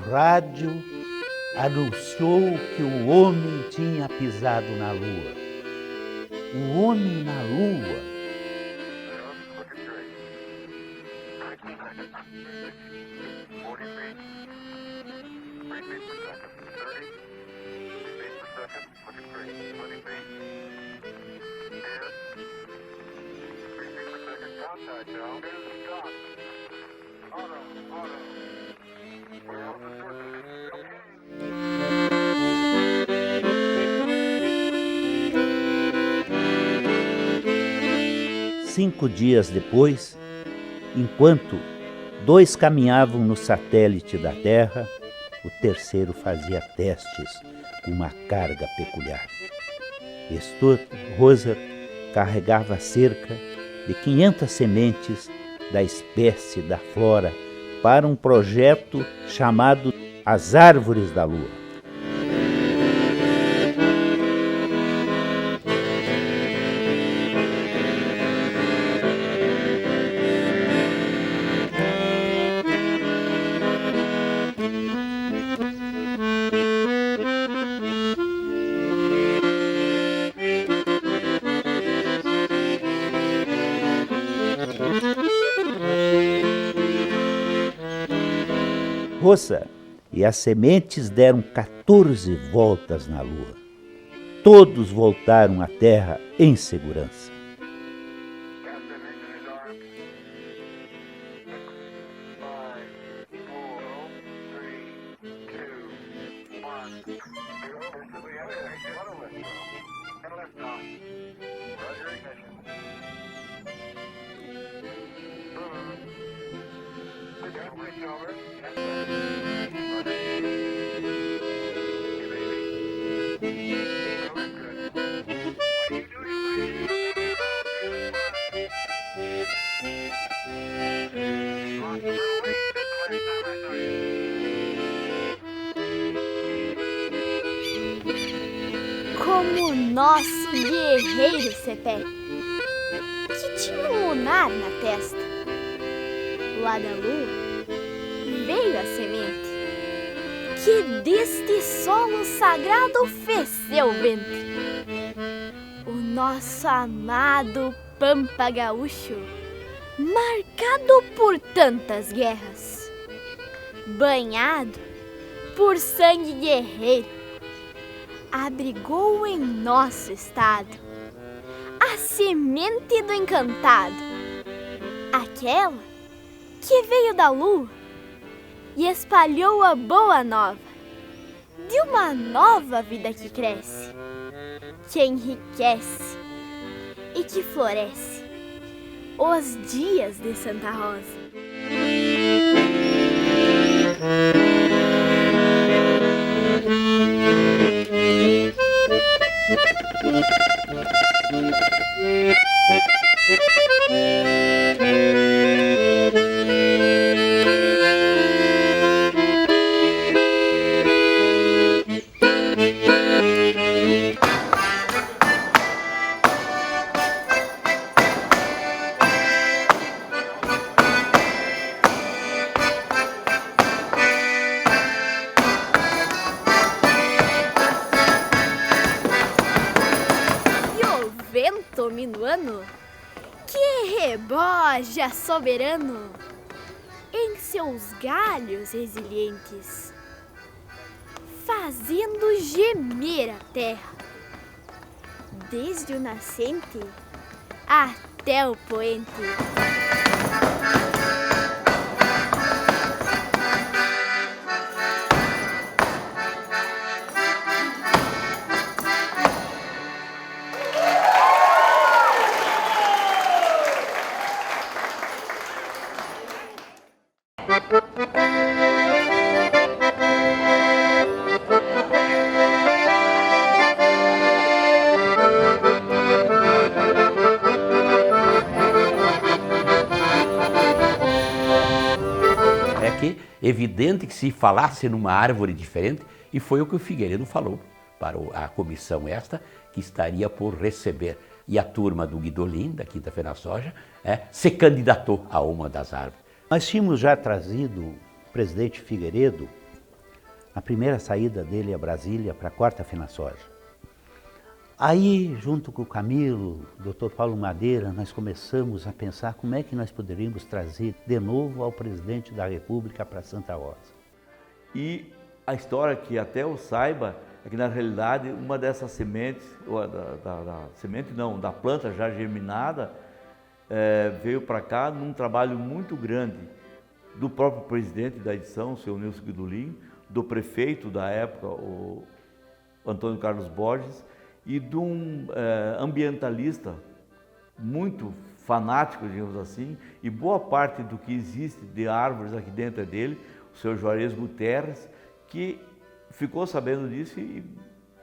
rádio anunciou que o homem tinha pisado na Lua. O homem na Lua. Cinco dias depois, enquanto dois caminhavam no satélite da Terra, o terceiro fazia testes com uma carga peculiar. Stuart Rosser carregava cerca de 500 sementes da espécie da flora para um projeto chamado As Árvores da Lua. Roça e as sementes deram 14 voltas na Lua. Todos voltaram à Terra em segurança. Como nosso guerreiro Cepé, que tinha um lunar na testa. Lá da lua veio a semente, que deste solo sagrado fez seu ventre. O nosso amado Pampa Gaúcho, marcado por tantas guerras, banhado por sangue guerreiro, abrigou em nosso estado a semente do encantado, aquela que veio da lua e espalhou a boa nova de uma nova vida que cresce, que enriquece e que floresce os dias de Santa Rosa. Minuano, que reboja soberano em seus galhos resilientes, fazendo gemer a terra, desde o nascente até o poente. Evidente que se falasse numa árvore diferente, e foi o que o Figueiredo falou para a comissão esta, que estaria por receber. E a turma do Guidolin, da Quinta-feira na Soja, se candidatou a uma das árvores. Nós tínhamos já trazido o presidente Figueiredo a primeira saída dele a Brasília para a quarta FenaSoja. Aí, junto com o Camilo, o Dr. Paulo Madeira, nós começamos a pensar como é que nós poderíamos trazer de novo ao presidente da República para Santa Rosa. E a história que até eu saiba é que, na realidade, uma dessas sementes, ou da planta já germinada, veio para cá num trabalho muito grande do próprio presidente da edição, o seu Nilson Guidolin, do prefeito da época, o Antônio Carlos Borges, e de um ambientalista muito fanático, digamos assim, e boa parte do que existe de árvores aqui dentro é dele, o seu Juarez Guterres, que ficou sabendo disso e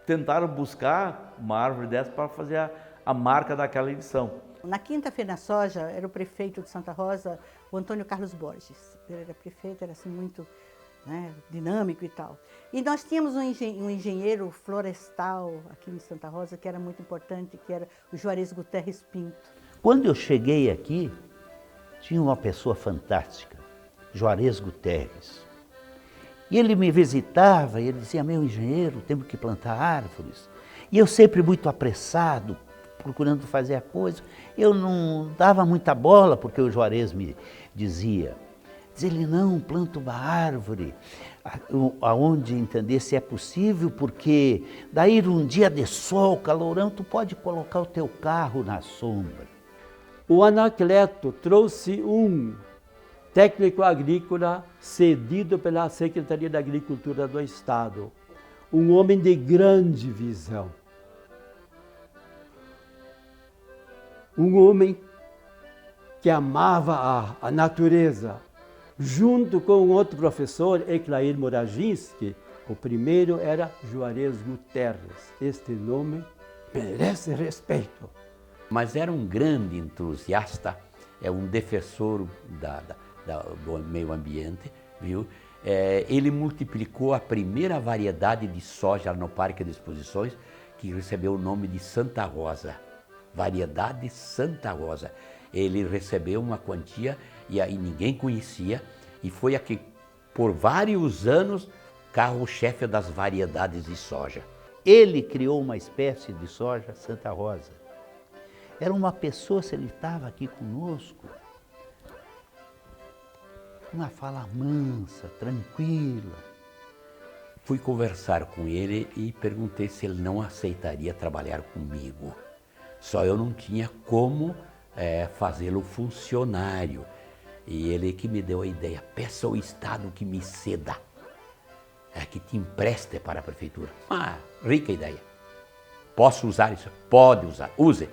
tentaram buscar uma árvore dessa para fazer a marca daquela edição. Na quinta FenaSoja era o prefeito de Santa Rosa, o Antônio Carlos Borges. Ele era prefeito, era assim muito, né, dinâmico e tal. E nós tínhamos um engenheiro florestal aqui em Santa Rosa que era muito importante, que era o Juarez Guterres Pinto. Quando eu cheguei aqui, tinha uma pessoa fantástica, Juarez Guterres. E ele me visitava e ele dizia, meu engenheiro, temos que plantar árvores. E eu sempre muito apressado, procurando fazer a coisa. Eu não dava muita bola, porque o Juarez me dizia. Diz ele, não, planta uma árvore, aonde entender se é possível, porque daí um dia de sol, calorão, tu pode colocar o teu carro na sombra. O Anacleto trouxe um técnico agrícola cedido pela Secretaria da Agricultura do Estado. Um homem de grande visão. Um homem que amava a natureza. Junto com outro professor, Eclair Moraginski, o primeiro era Juarez Guterres. Este nome merece respeito. Mas era um grande entusiasta, um defensor do meio ambiente, viu? Ele multiplicou a primeira variedade de soja no Parque de Exposições, que recebeu o nome de Santa Rosa, variedade Santa Rosa. Ele recebeu uma quantia e aí ninguém conhecia, e foi aqui, por vários anos, carro-chefe das variedades de soja. Ele criou uma espécie de soja Santa Rosa. Era uma pessoa, se ele estava aqui conosco, uma fala mansa, tranquila. Fui conversar com ele e perguntei se ele não aceitaria trabalhar comigo. Só eu não tinha como fazê-lo funcionário. E ele que me deu a ideia, peça ao Estado que me ceda, que te empreste para a prefeitura. Rica ideia. Posso usar isso? Pode usar, use.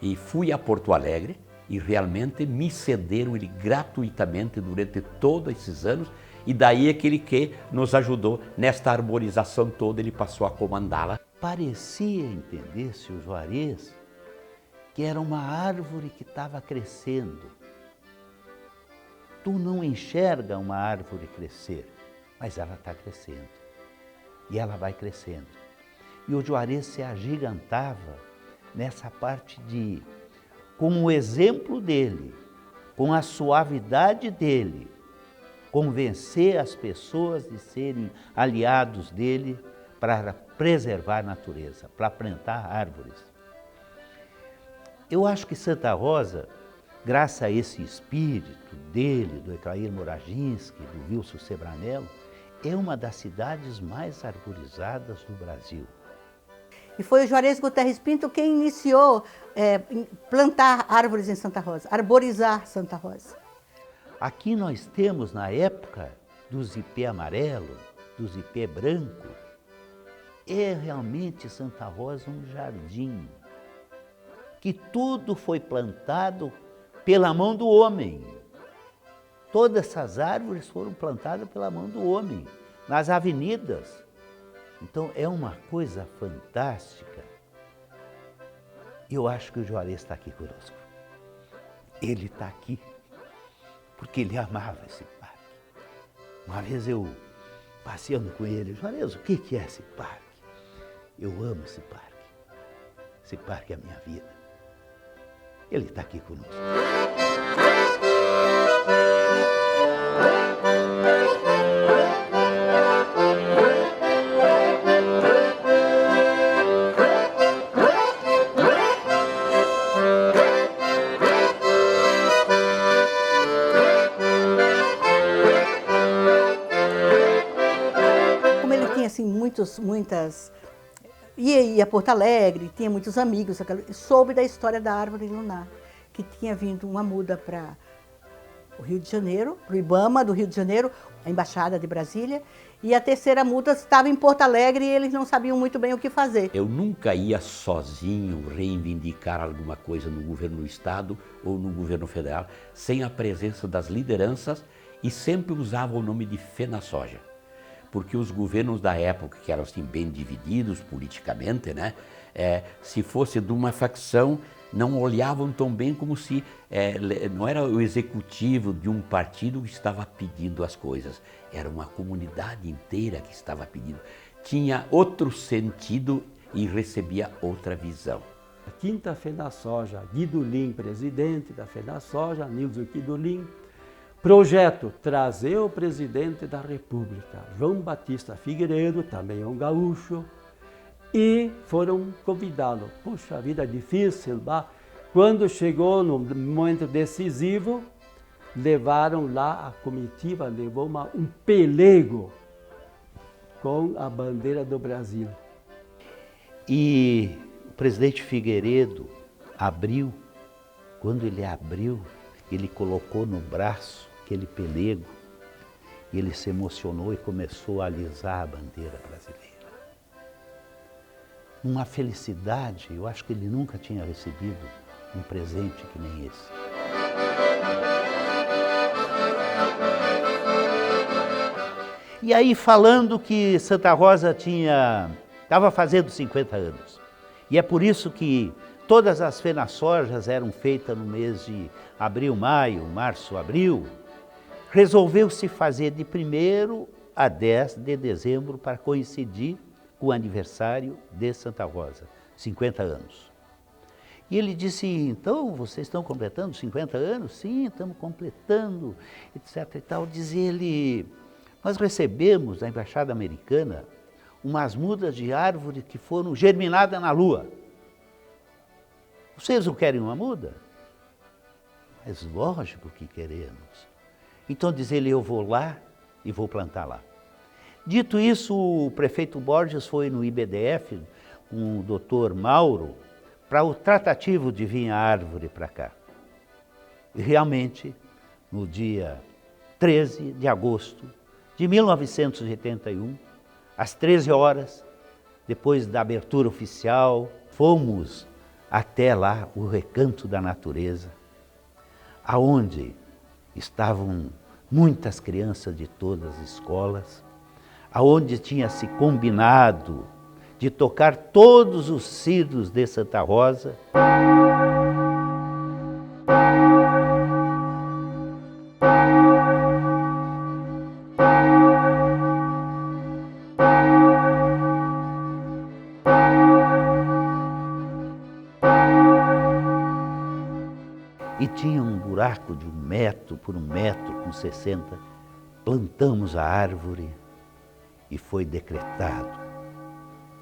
E fui a Porto Alegre e realmente me cederam ele gratuitamente durante todos esses anos. E daí aquele que nos ajudou nesta arborização toda, ele passou a comandá-la. Parecia entender-se o Juarez que era uma árvore que estava crescendo. Tu não enxerga uma árvore crescer, mas ela está crescendo. E ela vai crescendo. E o Juarez se agigantava nessa parte de, com o exemplo dele, com a suavidade dele, convencer as pessoas de serem aliados dele para preservar a natureza, para plantar árvores. Eu acho que Santa Rosa, graças a esse espírito dele, do Eclair Moraginski, do Wilson Sebranello, é uma das cidades mais arborizadas do Brasil. E foi o Juarez Guterres Pinto quem iniciou plantar árvores em Santa Rosa, arborizar Santa Rosa. Aqui nós temos, na época dos ipê amarelo, dos ipê branco, é realmente Santa Rosa um jardim, que tudo foi plantado pela mão do homem. Todas essas árvores foram plantadas pela mão do homem, nas avenidas. Então é uma coisa fantástica. Eu acho que o Juarez está aqui conosco. Ele está aqui porque ele amava esse parque. Uma vez eu, passeando com ele, Juarez, o que é esse parque? Eu amo esse parque. Esse parque é a minha vida. Ele está aqui conosco. ia a Porto Alegre, tinha muitos amigos, soube da história da árvore lunar, que tinha vindo uma muda para o Rio de Janeiro, para o IBAMA do Rio de Janeiro, a Embaixada de Brasília, e a terceira muda estava em Porto Alegre e eles não sabiam muito bem o que fazer. Eu nunca ia sozinho reivindicar alguma coisa no governo do Estado ou no governo federal, sem a presença das lideranças, e sempre usava o nome de FenaSoja. Porque os governos da época, que eram assim, bem divididos politicamente, né? Se fosse de uma facção, não olhavam tão bem como se não era o executivo de um partido que estava pedindo as coisas, era uma comunidade inteira que estava pedindo. Tinha outro sentido e recebia outra visão. A quinta FenaSoja, Guidolin, presidente da FenaSoja, Nilson Guidolin. Projeto, trazer o presidente da República, João Batista Figueiredo, também um gaúcho, e foram convidá-lo. Puxa vida, difícil, bah. Quando chegou no momento decisivo, levaram lá, a comitiva levou um pelego com a bandeira do Brasil. E o presidente Figueiredo abriu, quando ele abriu, ele colocou no braço aquele pelego, e ele se emocionou e começou a alisar a bandeira brasileira. Uma felicidade, eu acho que ele nunca tinha recebido um presente que nem esse. E aí falando que Santa Rosa estava fazendo 50 anos, e é por isso que todas as FenaSojas eram feitas no mês de abril, maio, março, abril. Resolveu-se fazer de 1º a 10 de dezembro para coincidir com o aniversário de Santa Rosa, 50 anos. E ele disse, então, vocês estão completando 50 anos? Sim, estamos completando, etc. e tal. Diz ele, nós recebemos da Embaixada Americana umas mudas de árvore que foram germinadas na Lua. Vocês não querem uma muda? Mas lógico que queremos. Então diz ele, eu vou lá e vou plantar lá. Dito isso, o prefeito Borges foi no IBDF com o doutor Mauro para o tratativo de vir a árvore para cá. E realmente, no dia 13 de agosto de 1981, às 13 horas, depois da abertura oficial, fomos até lá, o Recanto da Natureza, aonde estavam muitas crianças de todas as escolas, aonde tinha se combinado de tocar todos os sinos de Santa Rosa. E tinha um buraco de 1 metro por 1 metro, com 60. Plantamos a árvore e foi decretado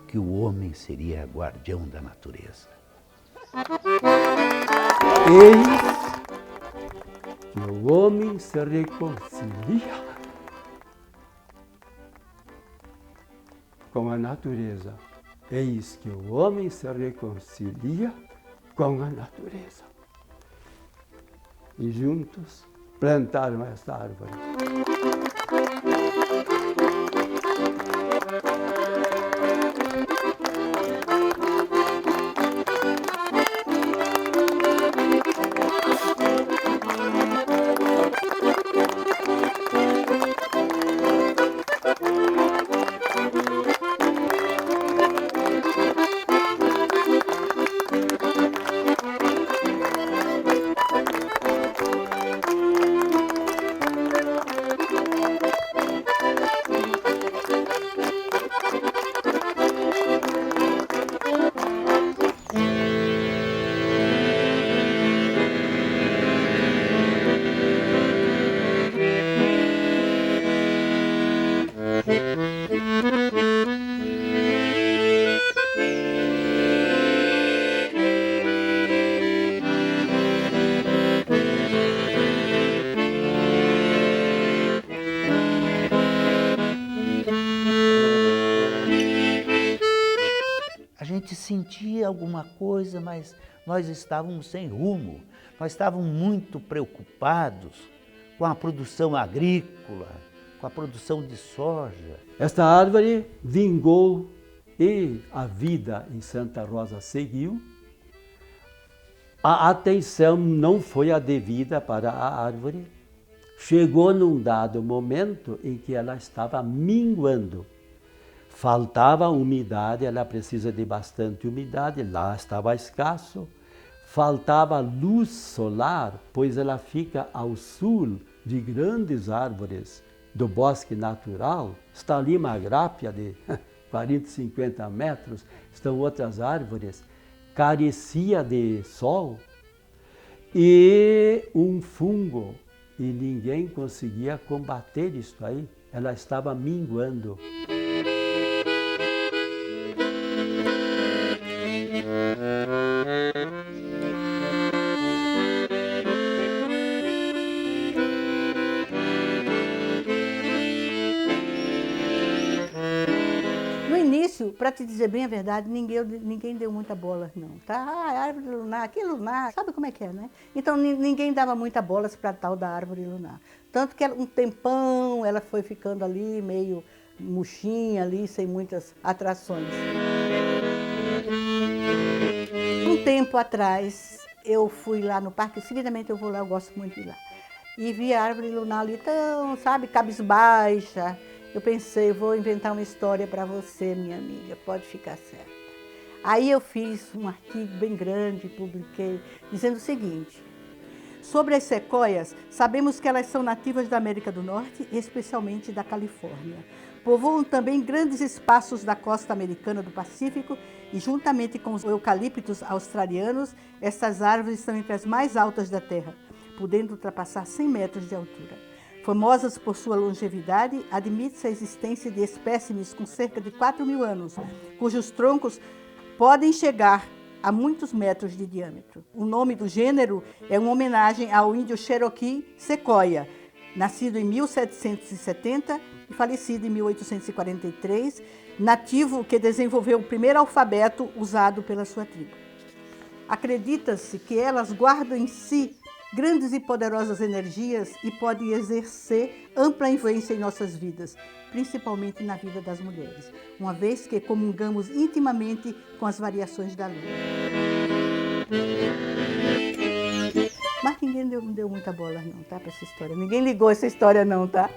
que o homem seria guardião da natureza. Eis que o homem se reconcilia com a natureza. Eis que o homem se reconcilia com a natureza. E juntos plantaram esta árvore. gente sentia alguma coisa, mas nós estávamos sem rumo. Nós estávamos muito preocupados com a produção agrícola, com a produção de soja. Esta árvore vingou e a vida em Santa Rosa seguiu. A atenção não foi a devida para a árvore. Chegou num dado momento em que ela estava minguando. Faltava umidade, ela precisa de bastante umidade, lá estava escasso. Faltava luz solar, pois ela fica ao sul de grandes árvores do bosque natural. Está ali uma grápia de 40, 50 metros, estão outras árvores. Carecia de sol e um fungo, e ninguém conseguia combater isso aí. Ela estava minguando. Para te dizer bem a verdade, ninguém deu muita bola, não, tá? Ah, árvore lunar, que lunar, sabe como é que é, né? Então ninguém dava muita bola para tal da árvore lunar. Tanto que um tempão ela foi ficando ali, meio murchinha ali, sem muitas atrações. Um tempo atrás, eu fui lá no parque, seguidamente eu vou lá, eu gosto muito de ir lá. E vi a árvore lunar ali tão, sabe, cabisbaixa. Eu pensei, vou inventar uma história para você, minha amiga, pode ficar certa. Aí eu fiz um artigo bem grande, publiquei, dizendo o seguinte: sobre as sequoias, sabemos que elas são nativas da América do Norte, especialmente da Califórnia. Povoam também grandes espaços da costa americana do Pacífico e, juntamente com os eucaliptos australianos, essas árvores são entre as mais altas da Terra, podendo ultrapassar 100 metros de altura. Famosas por sua longevidade, admite-se a existência de espécimes com cerca de 4.000 anos, cujos troncos podem chegar a muitos metros de diâmetro. O nome do gênero é uma homenagem ao índio Cherokee Sequoia, nascido em 1770 e falecido em 1843, nativo que desenvolveu o primeiro alfabeto usado pela sua tribo. Acredita-se que elas guardam em si grandes e poderosas energias e podem exercer ampla influência em nossas vidas, principalmente na vida das mulheres, uma vez que comungamos intimamente com as variações da lua. Mas ninguém deu muita bola não, tá, para essa história. Ninguém ligou essa história não, tá?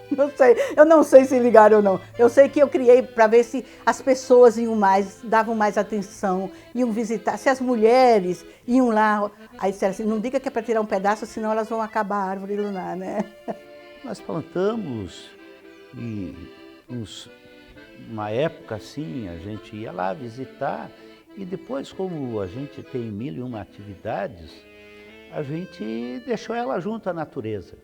Eu não sei se ligaram ou não. Eu sei que eu criei para ver se as pessoas davam mais atenção, iam visitar, se as mulheres iam lá. Aí disseram assim, não diga que é para tirar um pedaço, senão elas vão acabar a árvore lunar, né? Nós plantamos e uma época assim, a gente ia lá visitar e depois, como a gente tem 1001 atividades, a gente deixou ela junto à natureza.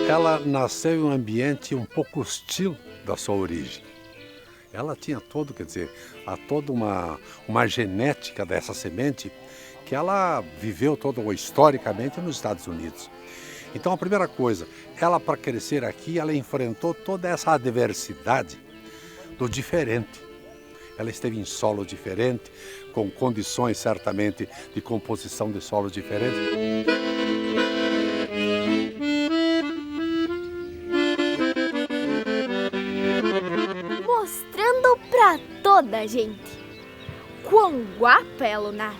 Ela nasceu em um ambiente um pouco hostil da sua origem. Ela tinha toda uma genética dessa semente que ela viveu historicamente nos Estados Unidos. Então a primeira coisa, ela para crescer aqui, ela enfrentou toda essa adversidade do diferente. Ela esteve em solo diferente, com condições certamente de composição de solo diferente. Mostrando pra toda a gente quão guapa é a lunar.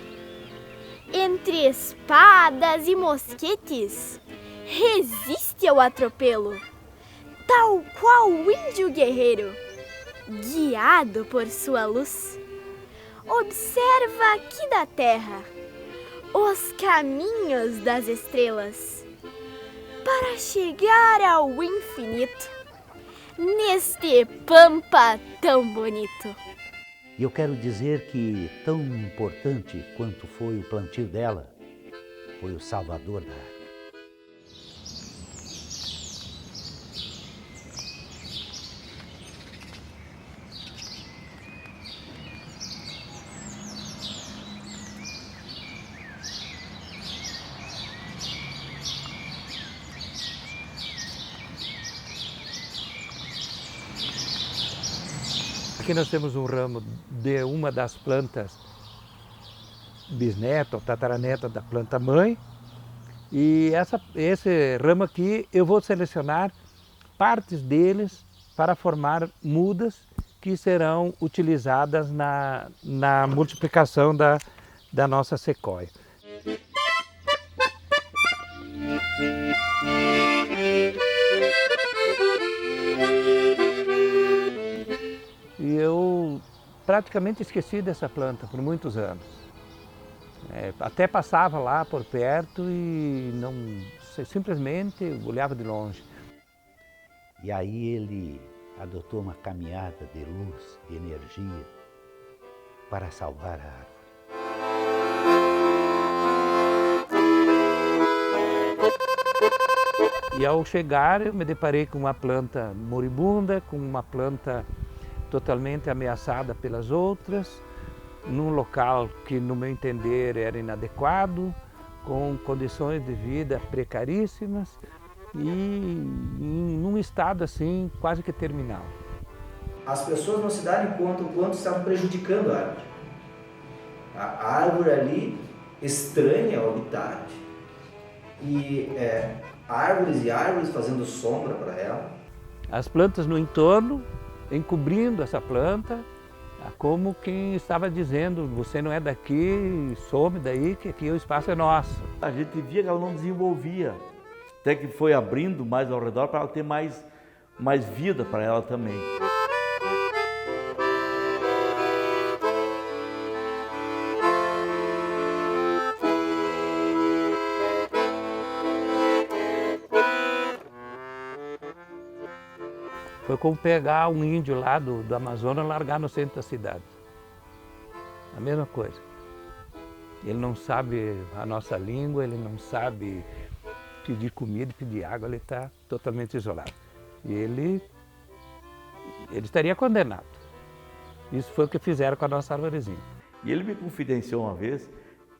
Entre espadas e mosquetes, resiste ao atropelo, tal qual o índio guerreiro, guiado por sua luz. Observa aqui da terra os caminhos das estrelas para chegar ao infinito, neste pampa tão bonito. E eu quero dizer que tão importante quanto foi o plantio dela, foi o salvador da árvore. aqui nós temos um ramo de uma das plantas bisneta ou tataraneta da planta mãe. E esse ramo aqui eu vou selecionar partes deles para formar mudas que serão utilizadas na multiplicação da nossa sequoia. E eu praticamente esqueci dessa planta por muitos anos. Até passava lá por perto e não, simplesmente olhava de longe. E aí ele adotou uma caminhada de luz e energia para salvar a árvore. E ao chegar eu me deparei com uma planta moribunda, com uma planta totalmente ameaçada pelas outras, num local que, no meu entender, era inadequado, com condições de vida precaríssimas e num estado assim quase que terminal. As pessoas não se darem conta o quanto estavam prejudicando a árvore. A árvore ali estranha ao habitat e árvores e árvores fazendo sombra para ela. As plantas no entorno encobrindo essa planta, como quem estava dizendo, você não é daqui, some daí, que aqui o espaço é nosso. A gente via que ela não desenvolvia, até que foi abrindo mais ao redor para ela ter mais vida para ela também. Foi como pegar um índio lá do Amazonas e largar no centro da cidade. A mesma coisa. Ele não sabe a nossa língua, ele não sabe pedir comida, pedir água, ele está totalmente isolado. E ele estaria condenado. Isso foi o que fizeram com a nossa arvorezinha. E ele me confidenciou uma vez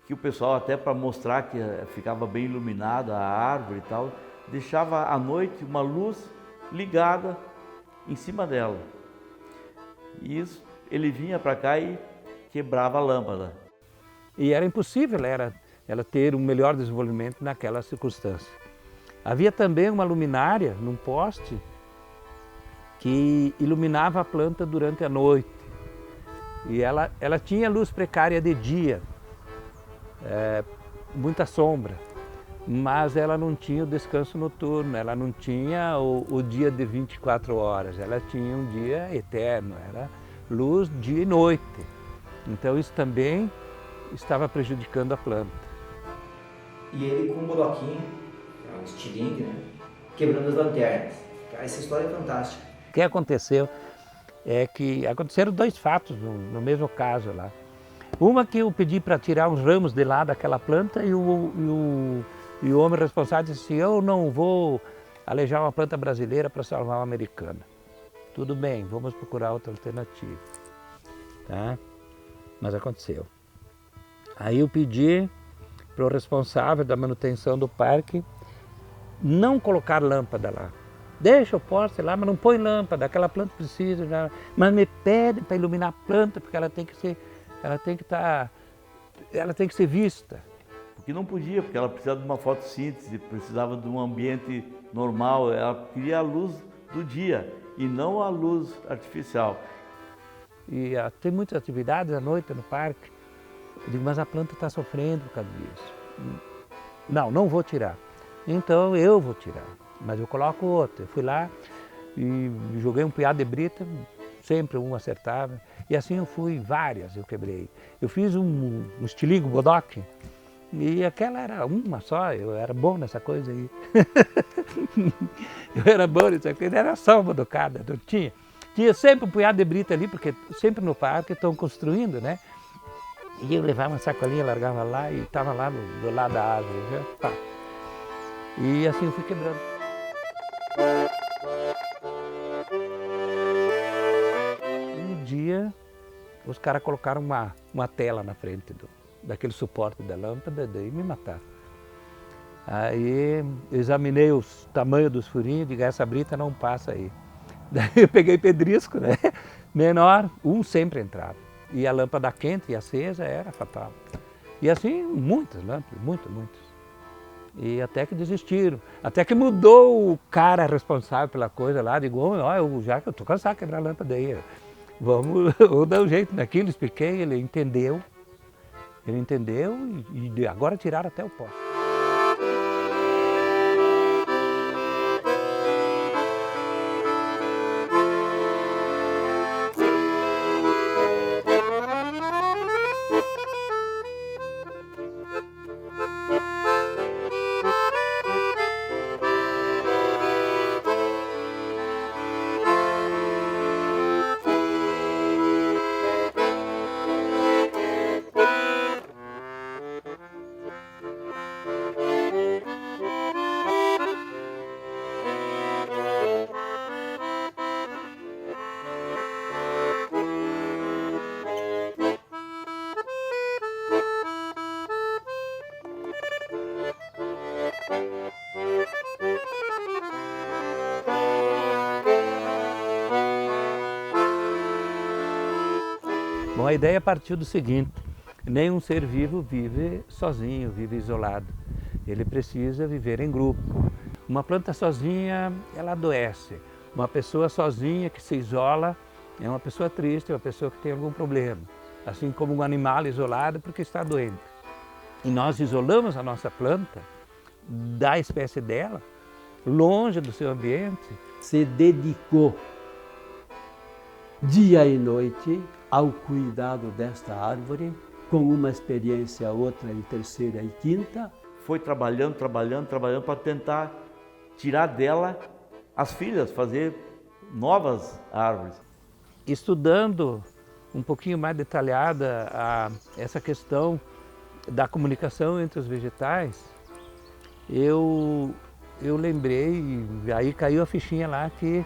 que o pessoal, até para mostrar que ficava bem iluminada a árvore e tal, deixava à noite uma luz ligada em cima dela. E isso, ele vinha para cá e quebrava a lâmpada. E era impossível ela ter um melhor desenvolvimento naquela circunstância. Havia também uma luminária num poste que iluminava a planta durante a noite. E ela tinha luz precária de dia, muita sombra. Mas ela não tinha o descanso noturno, ela não tinha o dia de 24 horas, ela tinha um dia eterno, era luz dia e noite. Então isso também estava prejudicando a planta. E ele com um bloquinho, um estilingue, né? Quebrando as lanternas. Essa história é fantástica. O que aconteceu é que aconteceram dois fatos no mesmo caso lá. Uma que eu pedi para tirar uns ramos de lá daquela planta e o homem responsável disse assim, eu não vou alejar uma planta brasileira para salvar uma americana. Tudo bem, vamos procurar outra alternativa. Tá? Mas aconteceu. Aí eu pedi para o responsável da manutenção do parque não colocar lâmpada lá. Deixa o poste lá, mas não põe lâmpada, aquela planta precisa. Mas me pede para iluminar a planta, porque ela tem que ser vista. Porque não podia, porque ela precisava de uma fotossíntese, precisava de um ambiente normal, ela queria a luz do dia e não a luz artificial. E tem muitas atividades à noite no parque. Eu digo, mas a planta está sofrendo por causa disso. Não vou tirar. Então eu vou tirar, mas eu coloco outra. Eu fui lá e joguei um punhado de brita, sempre um acertava. E assim eu fui, várias eu quebrei. Eu fiz um estilingue bodoque. E aquela era uma só, eu era bom nessa coisa aí. Eu era bom nessa coisa, era só uma bodocada, não tinha. Tinha sempre um punhado de brita ali, porque sempre no parque estão construindo, né? E eu levava uma sacolinha, largava lá e estava lá do lado da árvore. Né? Pá. E assim eu fui quebrando. Um dia, os caras colocaram uma tela na frente daquele suporte da lâmpada, daí me mataram. Aí eu examinei o tamanho dos furinhos e digo, essa brita não passa aí. Daí eu peguei pedrisco, né? menor, um sempre entrava. E a lâmpada quente e acesa era fatal. E assim, muitas lâmpadas, muitas. E até que desistiram. Até que mudou o cara responsável pela coisa lá. Digo, ó, já que eu estou cansado de quebrar a lâmpada aí, vamos dar um jeito naquilo. Expliquei, ele entendeu. Ele entendeu e agora tiraram até o pó. Bom, a ideia partiu do seguinte: nenhum ser vivo vive sozinho, vive isolado. Ele precisa viver em grupo. Uma planta sozinha, ela adoece. Uma pessoa sozinha que se isola é uma pessoa triste, é uma pessoa que tem algum problema. Assim como um animal isolado porque está doente. E nós isolamos a nossa planta da espécie dela, longe do seu ambiente. Se dedicou dia e noite ao cuidado desta árvore, com uma experiência, outra e terceira e quinta. Foi trabalhando para tentar tirar dela as filhas, fazer novas árvores. Estudando um pouquinho mais detalhada essa questão da comunicação entre os vegetais, eu lembrei, aí caiu a fichinha lá que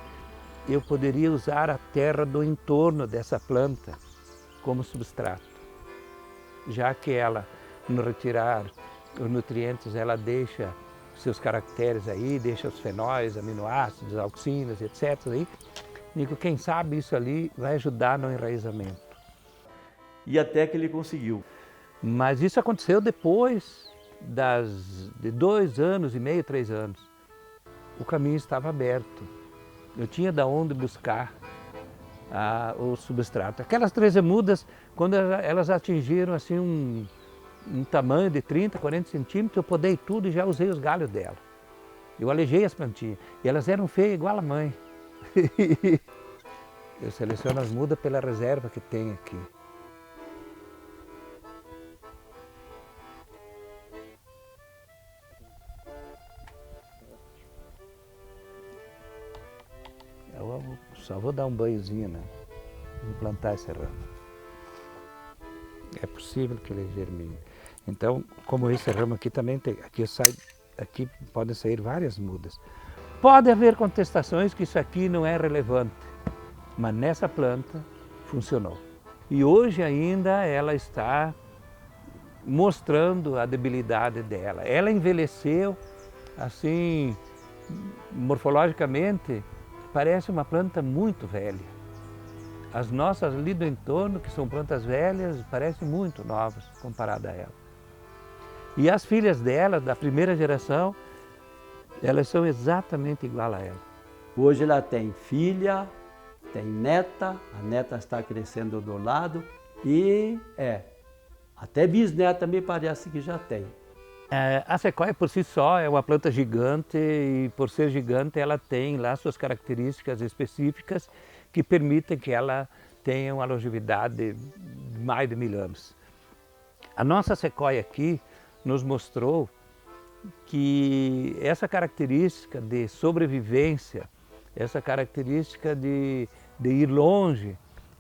eu poderia usar a terra do entorno dessa planta como substrato, já que ela, no retirar os nutrientes, ela deixa seus caracteres aí, deixa os fenóis, aminoácidos, auxinas, etc. Aí, digo, quem sabe isso ali vai ajudar no enraizamento. E até que ele conseguiu. Mas isso aconteceu depois de 2 anos e meio, 3 anos. O caminho estava aberto. Eu tinha de onde buscar o substrato. Aquelas 13 mudas, quando elas atingiram assim um tamanho de 30, 40 centímetros, eu podei tudo e já usei os galhos dela. Eu alejei as plantinhas. E elas eram feias igual a mãe. Eu seleciono as mudas pela reserva que tem aqui. Eu só vou dar um banhozinho, né? Vou plantar esse ramo. É possível que ele germine. Então, como esse ramo aqui também tem, aqui podem sair várias mudas. Pode haver contestações que isso aqui não é relevante, mas nessa planta funcionou. E hoje ainda ela está mostrando a debilidade dela. Ela envelheceu assim, morfologicamente, parece uma planta muito velha. As nossas ali do entorno, que são plantas velhas, parecem muito novas comparada a ela. E as filhas dela, da primeira geração, elas são exatamente igual a ela. Hoje ela tem filha, tem neta, a neta está crescendo do lado e até bisneta me parece que já tem. A sequoia por si só é uma planta gigante e por ser gigante ela tem lá suas características específicas que permitem que ela tenha uma longevidade de mais de 1000 anos. A nossa sequoia aqui nos mostrou que essa característica de sobrevivência, essa característica de ir longe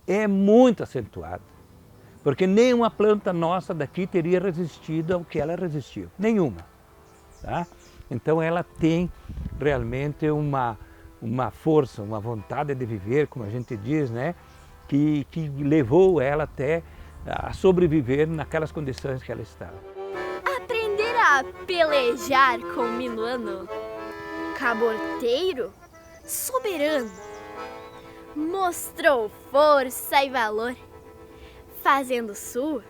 é muito acentuada. Porque nenhuma planta nossa daqui teria resistido ao que ela resistiu. Nenhuma. Tá? Então ela tem realmente uma força, uma vontade de viver, como a gente diz, né? Que levou ela até a sobreviver naquelas condições que ela estava. Aprender a pelejar com o minuano, caborteiro, soberano. mostrou força e valor, fazendo sua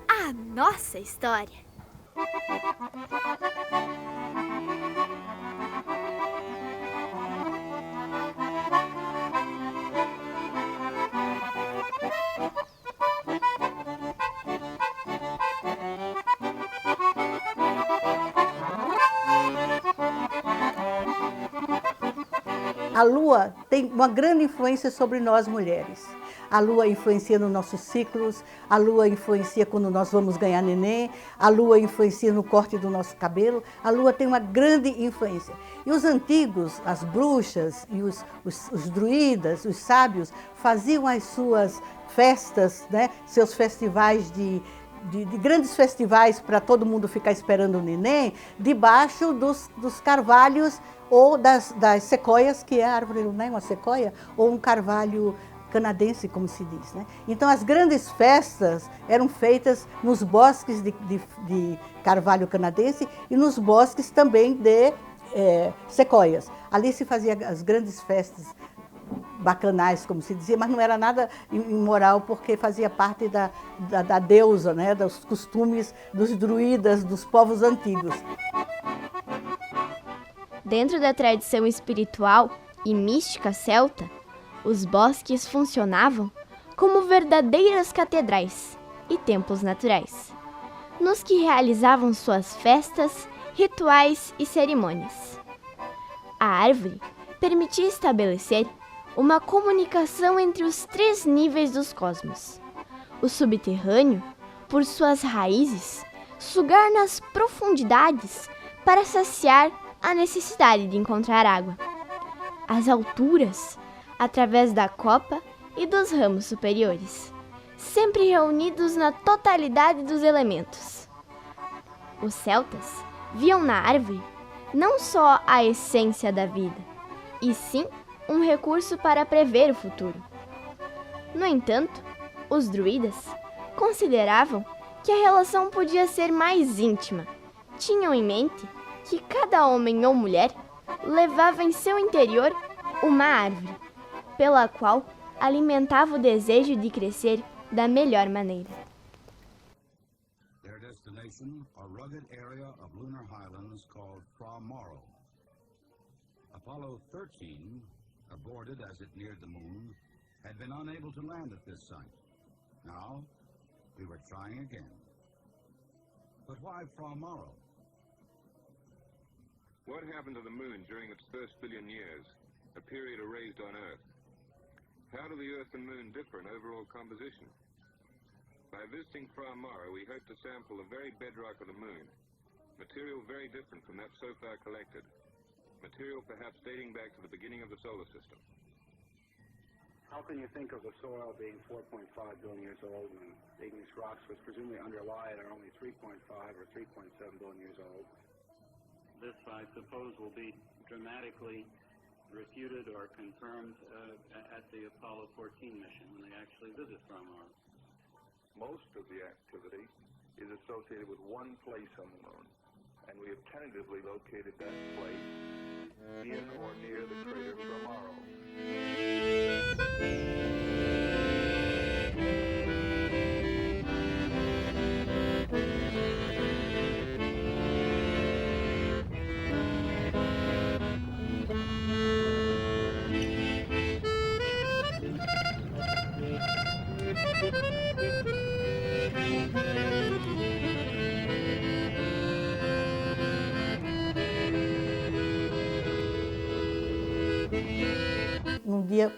a nossa história. A lua tem uma grande influência sobre nós mulheres. A lua influencia nos nossos ciclos, a lua influencia quando nós vamos ganhar neném, a lua influencia no corte do nosso cabelo, a lua tem uma grande influência. E os antigos, as bruxas e os druidas, os sábios, faziam as suas festas, né, seus festivais de grandes festivais para todo mundo ficar esperando o neném, debaixo dos carvalhos ou das sequoias, que é a árvore, né, uma sequoia, ou um carvalho canadense, como se diz, né? Então as grandes festas eram feitas nos bosques de carvalho canadense e nos bosques também de sequoias. Ali se fazia as grandes festas bacanais, como se dizia, mas não era nada imoral, porque fazia parte da deusa, né, dos costumes dos druidas, dos povos antigos. Dentro da tradição espiritual e mística celta, os bosques funcionavam como verdadeiras catedrais e templos naturais, nos que realizavam suas festas, rituais e cerimônias. A árvore permitia estabelecer uma comunicação entre os 3 níveis dos cosmos. O subterrâneo, por suas raízes, sugar nas profundidades para saciar a necessidade de encontrar água. As alturas, através da copa e dos ramos superiores, sempre reunidos na totalidade dos elementos. Os celtas viam na árvore não só a essência da vida, e sim um recurso para prever o futuro. No entanto, os druidas consideravam que a relação podia ser mais íntima. Tinham em mente que cada homem ou mulher levava em seu interior uma árvore, pela qual alimentava o desejo de crescer da melhor maneira. Their destination, a rugged area of lunar highlands called Fra Mauro. Apollo 13, aborted as it neared the moon, had been unable to land at this site. Now, we were trying again. But why Fra Mauro? What happened to the moon during its first billion years, a period erased on Earth? How do the Earth and Moon differ in overall composition? By visiting Fra Mauro, we hope to sample the very bedrock of the Moon, material very different from that so far collected, material perhaps dating back to the beginning of the solar system. How can you think of the soil being 4.5 billion years old when igneous rocks which presumably underlie it are only 3.5 or 3.7 billion years old? This, I suppose, will be dramatically refuted or confirmed at the Apollo 14 mission when they actually visit Fra Mauro. Most of the activity is associated with one place on the Moon, and we have tentatively located that place in or near the crater Fra Mauro.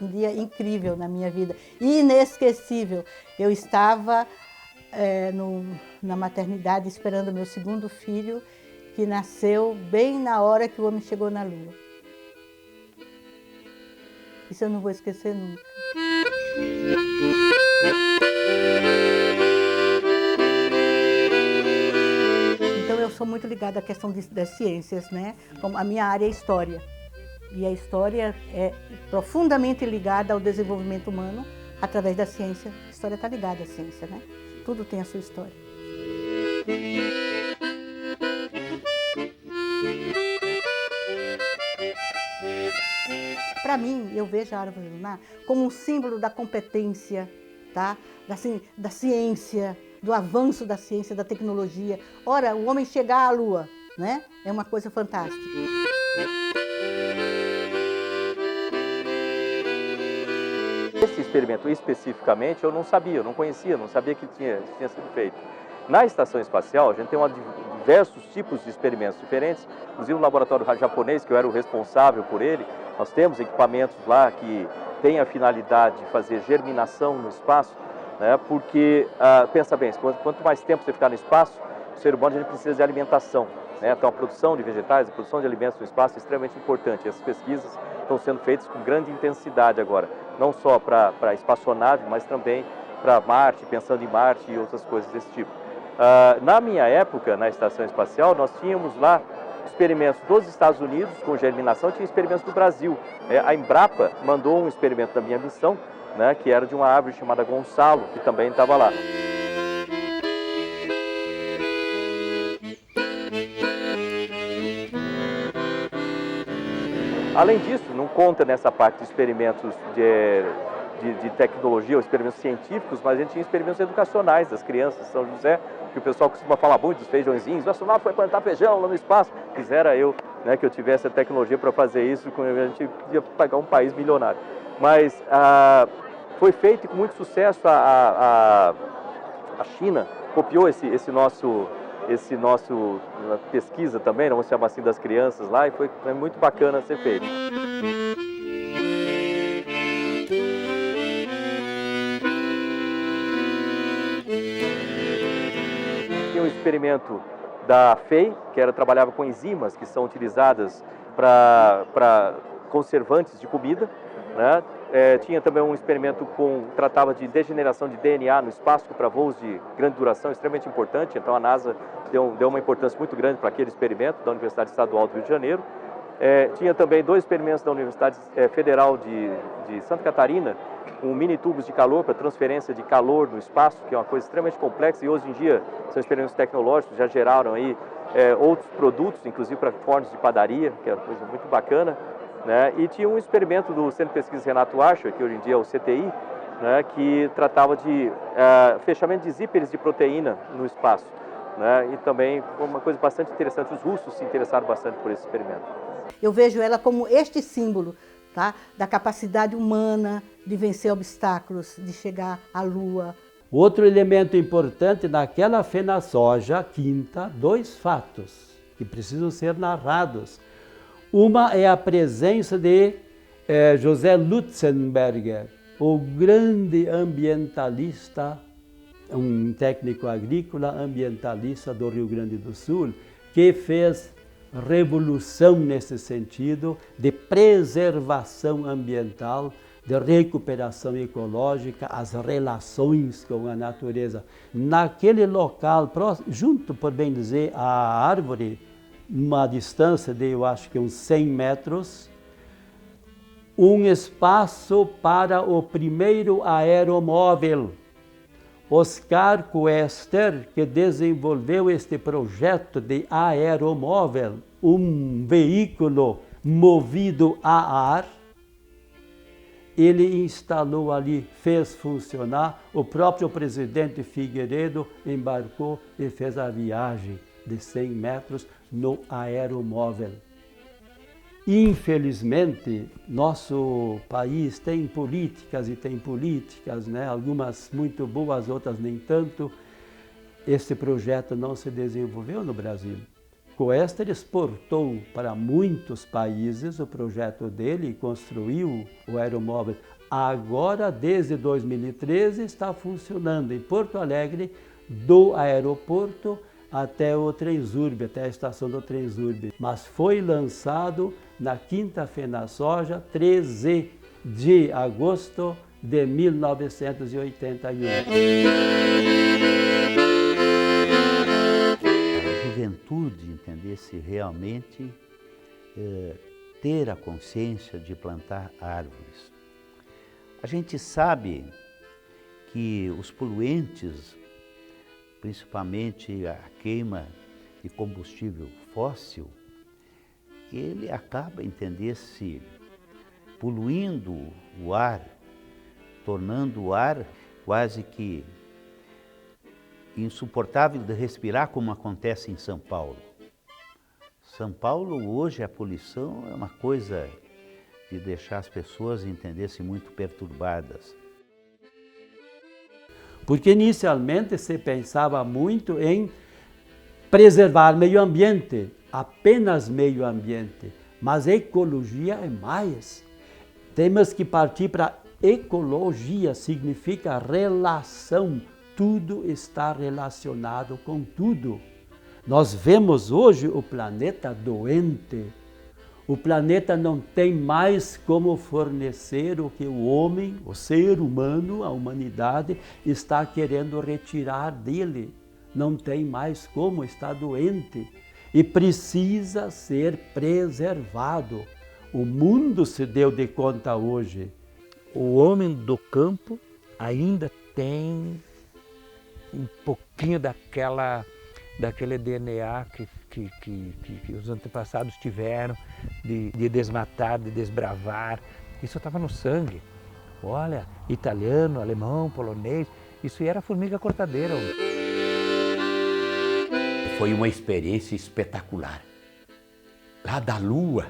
Um dia incrível na minha vida, inesquecível. Eu estava na maternidade esperando meu segundo filho, que nasceu bem na hora que o homem chegou na Lua. Isso eu não vou esquecer nunca. Então eu sou muito ligada à questão das ciências, né? Como a minha área é história. E a história é profundamente ligada ao desenvolvimento humano através da ciência. A história está ligada à ciência, né? Tudo tem a sua história. para mim, eu vejo a árvore lunar como um símbolo da competência, tá? Da ciência, do avanço da ciência, da tecnologia. Ora, o homem chegar à Lua, né? É uma coisa fantástica. Esse experimento especificamente eu não sabia, eu não conhecia, não sabia que tinha sido feito. Na estação espacial, a gente tem diversos tipos de experimentos diferentes, inclusive o laboratório japonês, que eu era o responsável por ele, nós temos equipamentos lá que têm a finalidade de fazer germinação no espaço, né, porque, pensa bem, quanto mais tempo você ficar no espaço, o ser humano a gente precisa de alimentação, né, então a produção de vegetais, a produção de alimentos no espaço é extremamente importante. Essas pesquisas estão sendo feitas com grande intensidade agora, não só para a espaçonave, mas também para Marte, pensando em Marte e outras coisas desse tipo. Na minha época, na estação espacial, nós tínhamos lá experimentos dos Estados Unidos com germinação, tinha experimentos do Brasil. A Embrapa mandou um experimento da minha missão, né, que era de uma árvore chamada Gonçalo, que também estava lá. Além disso, não conta nessa parte de experimentos de tecnologia ou experimentos científicos, mas a gente tinha experimentos educacionais das crianças de São José, que o pessoal costuma falar muito dos feijõezinhos. O astronauta foi plantar feijão lá no espaço. Quisera eu, né, que eu tivesse a tecnologia para fazer isso, a gente ia pagar um país milionário. Mas foi feito com muito sucesso. A China copiou esse nosso pesquisa também, vamos chamar assim, das crianças lá, e foi muito bacana ser feito. Tinha um experimento da FEI, que trabalhava com enzimas que são utilizadas para conservantes de comida, né? Tinha também um experimento tratava de degeneração de DNA no espaço para voos de grande duração, extremamente importante. Então a NASA deu uma importância muito grande para aquele experimento da Universidade Estadual do Rio de Janeiro. Tinha também 2 experimentos da Universidade Federal de Santa Catarina, com mini tubos de calor para transferência de calor no espaço, que é uma coisa extremamente complexa, e hoje em dia são experimentos tecnológicos, já geraram aí outros produtos, inclusive para fornos de padaria, que é uma coisa muito bacana, né? E tinha um experimento do Centro de Pesquisa Renato Archer, que hoje em dia é o CTI, né, que tratava de fechamento de zíperes de proteína no espaço, né? E também foi uma coisa bastante interessante, os russos se interessaram bastante por esse experimento. Eu vejo ela como este símbolo, tá, da capacidade humana de vencer obstáculos, de chegar à Lua. Outro elemento importante naquela FenaSoja quinta, 2 fatos que precisam ser narrados. Uma é a presença de José Lutzenberger, o grande ambientalista, um técnico agrícola ambientalista do Rio Grande do Sul, que fez revolução nesse sentido de preservação ambiental, de recuperação ecológica, as relações com a natureza. Naquele local, junto, por bem dizer, à árvore, uma distância de, eu acho que uns 100 metros, um espaço para o primeiro aeromóvel. Oscar Koester, que desenvolveu este projeto de aeromóvel, um veículo movido a ar, ele instalou ali, fez funcionar, o próprio presidente Figueiredo embarcou e fez a viagem de 100 metros no aeromóvel. Infelizmente, nosso país tem políticas e tem políticas, né? Algumas muito boas, outras nem tanto. Esse projeto não se desenvolveu no Brasil. Koester exportou para muitos países o projeto dele e construiu o aeromóvel. Agora, desde 2013, está funcionando em Porto Alegre, do aeroporto até o Transurb, até a estação do Transurb. Mas foi lançado na quinta FenaSoja, 13 de agosto de 1981. A juventude entender-se realmente ter a consciência de plantar árvores. A gente sabe que os poluentes, principalmente a queima de combustível fóssil, ele acaba, entender-se, poluindo o ar, tornando o ar quase que insuportável de respirar, como acontece em São Paulo. São Paulo, hoje, a poluição é uma coisa de deixar as pessoas entenderem-se muito perturbadas. Porque inicialmente se pensava muito em preservar meio ambiente, apenas meio ambiente, mas ecologia é mais. Temos que partir para ecologia, significa relação, tudo está relacionado com tudo. Nós vemos hoje o planeta doente. O planeta não tem mais como fornecer o que o homem, o ser humano, a humanidade, está querendo retirar dele. Não tem mais como, está doente e precisa ser preservado. O mundo se deu de conta hoje. O homem do campo ainda tem um pouquinho daquele DNA que os antepassados tiveram de desmatar, de desbravar. Isso estava no sangue. Olha, italiano, alemão, polonês, isso era formiga cortadeira. Foi uma experiência espetacular. Lá da Lua.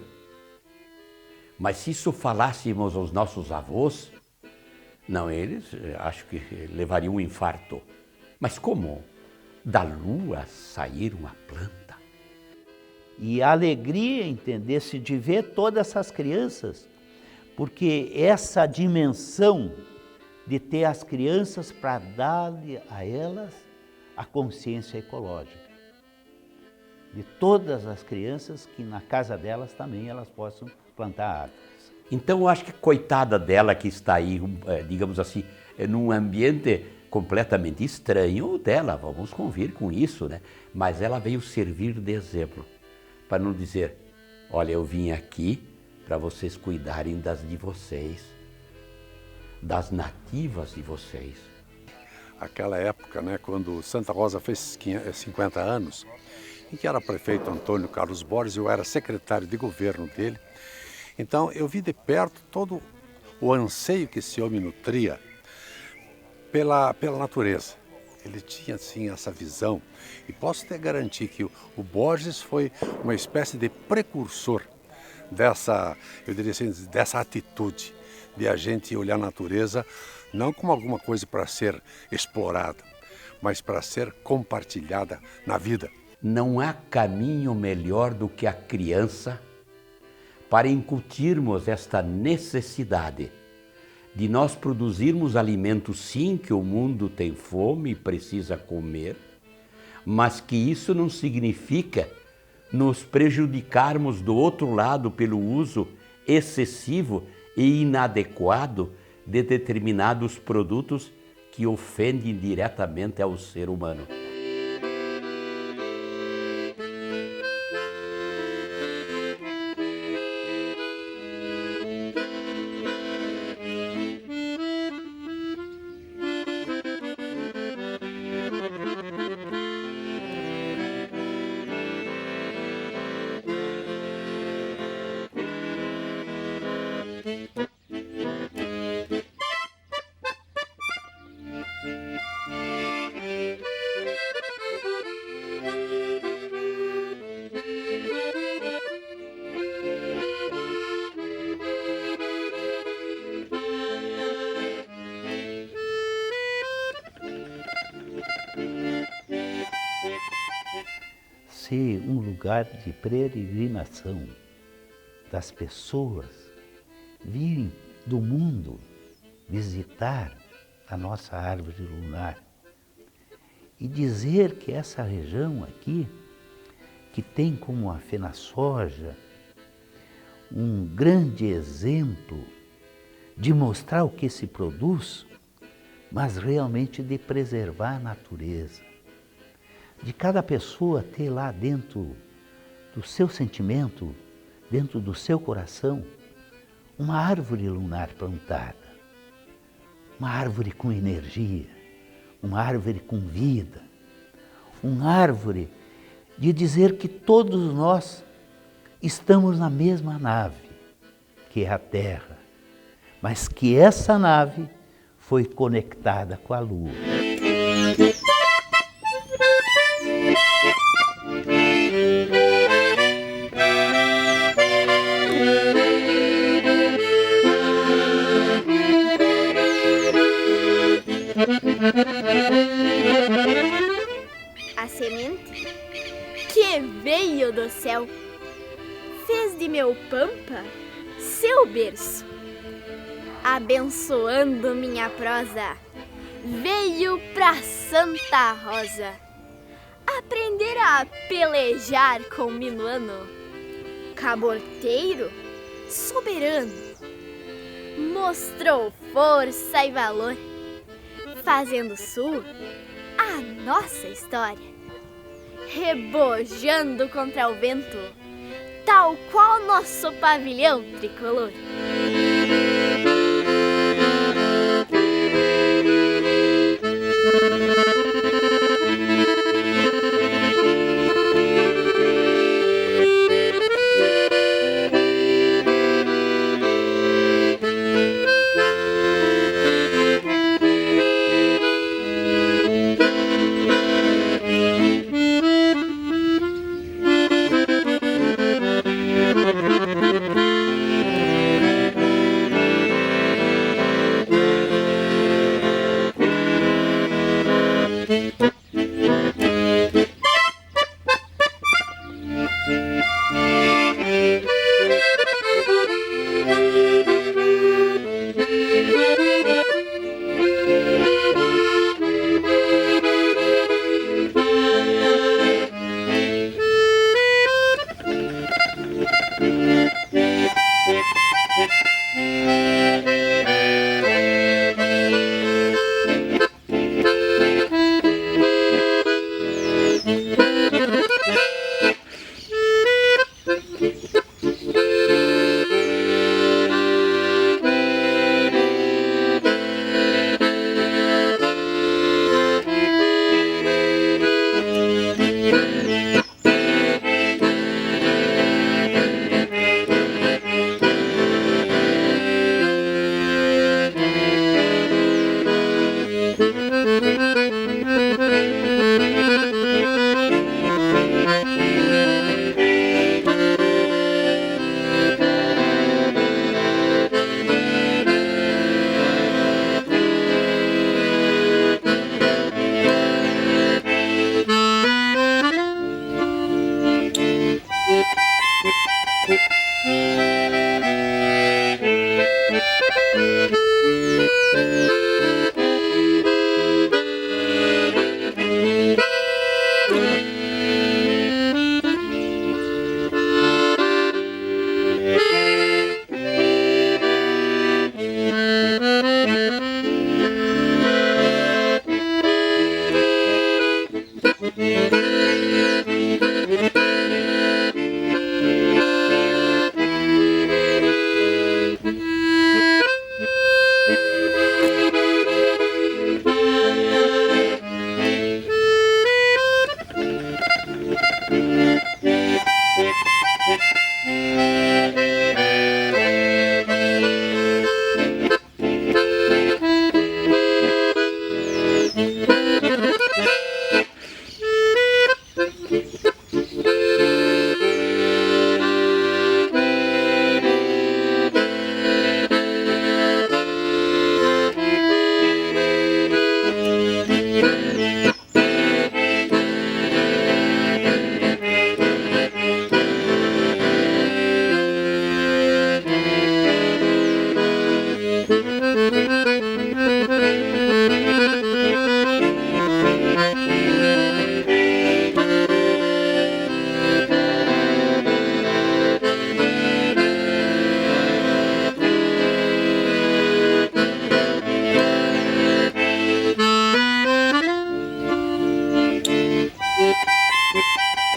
Mas se isso falássemos aos nossos avós, não, eles acho que levariam um infarto. Mas como? Da Lua sair uma planta. E a alegria, entender-se, de ver todas essas crianças, porque essa dimensão de ter as crianças para dar a elas a consciência ecológica. De todas as crianças que na casa delas também elas possam plantar árvores. Então eu acho que coitada dela que está aí, digamos assim, num ambiente completamente estranho dela, vamos convir com isso, né? Mas ela veio servir de exemplo, para não dizer, olha, eu vim aqui para vocês cuidarem das de vocês, das nativas de vocês. Aquela época, né, quando Santa Rosa fez 50 anos, em que era prefeito Antônio Carlos Borges, eu era secretário de governo dele. Então eu vi de perto todo o anseio que esse homem nutria pela natureza. Ele tinha assim essa visão e posso te garantir que o Borges foi uma espécie de precursor dessa, eu diria assim, dessa atitude de a gente olhar a natureza não como alguma coisa para ser explorada, mas para ser compartilhada na vida. Não há caminho melhor do que a criança para incutirmos esta necessidade de nós produzirmos alimentos, sim, que o mundo tem fome e precisa comer, mas que isso não significa nos prejudicarmos do outro lado pelo uso excessivo e inadequado de determinados produtos que ofendem diretamente ao ser humano. Ser um lugar de peregrinação das pessoas virem do mundo visitar a nossa árvore lunar e dizer que essa região aqui, que tem como a fena-soja um grande exemplo de mostrar o que se produz, mas realmente de preservar a natureza. De cada pessoa ter lá dentro do seu sentimento, dentro do seu coração, uma árvore lunar plantada, uma árvore com energia, uma árvore com vida, uma árvore de dizer que todos nós estamos na mesma nave, que é a Terra. mas que essa nave foi conectada com a Lua. A semente que veio do céu fez de meu pampa seu berço. Abençoando minha prosa, veio pra Santa Rosa aprender a pelejar com minuano, caborteiro soberano. Mostrou força e valor, fazendo sul a nossa história, rebojando contra o vento, tal qual nosso pavilhão tricolor.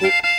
Thank you.